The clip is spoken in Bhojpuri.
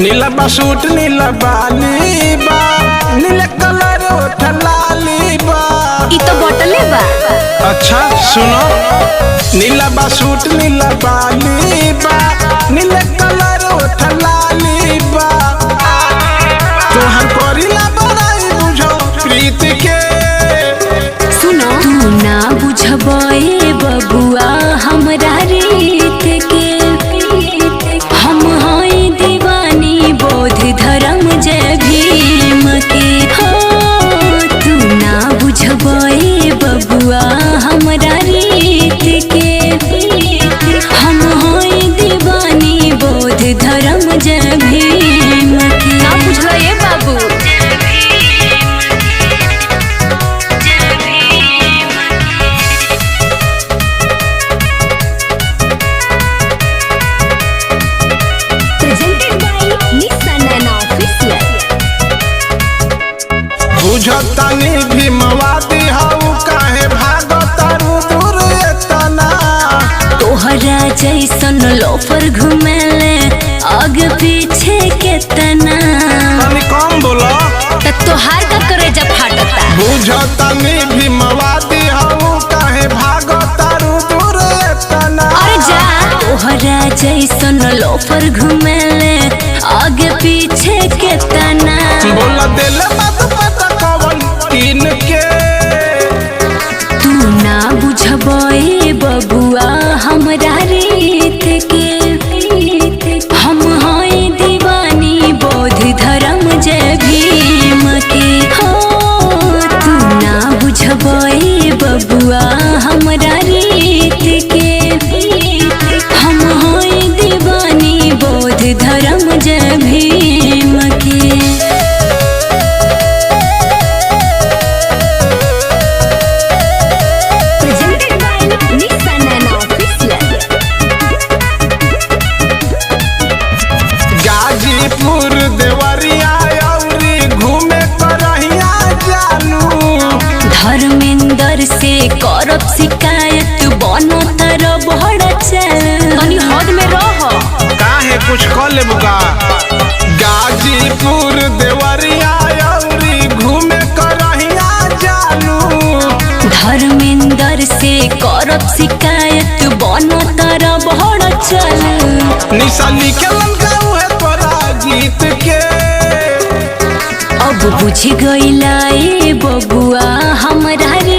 नीला बा सूट नीला बाली बा नीला कलर उठलाली बा ई तो बोतले बा। अच्छा सुनो नीला बा सूट नीला बाली बा नीला कलर उठलाली बा तो हम करिला बनाई बुझो प्रीत के। सुनो तू ना बुझबे बबुआ हमरा रीत के हम हई दीवानी बौद्ध धर्म जय भीम के हो। तू ना बुझबे बबुआ हमरा रीत के हम हई दीवानी बौद्ध धर्म जय भीम के। ना बुझलो ये बाबू। बुझतानी भीमवादी हऊ काहे भागतारू दूर एतना। तोहरा जैसन लोफर घुमेले आगे पीछे केतना। तनी कम बोलो त तोहार का करेजा फाटता। बुझतानी भीमवादी हऊ काहे भागतारू दूर एतना। अरे जा तोहरा जैसन लोफर घुमेले आगे पीछे केतना। बोला दिल मत पता कवन तीन के। तू ना बुझबे बबुआ हमरा रीत के हम हई दीवानी बौद्ध धर्म जय भीम के हो। तू ना बुझबे बबुआ हमरा रीत के हम हई दीवानी बौद्ध धर्म जय भीम के। गाजीपुर देवरिया अउरी घूमे करहिया जानू। धर्मेंद्र से करब शिकायत बनो तर बड़ चल तनी हद में रह। काहे कुछ कर लेबू का। गाजीपुर देवरिया अउरी घूमे करहिया जानू। धर्मेंद्र से करब शिकायत बनो तर बड़ चल। निशा लिखलन गाँव है तोरा गीत के। अब बुझ गईला ए बबुआ हमरा रे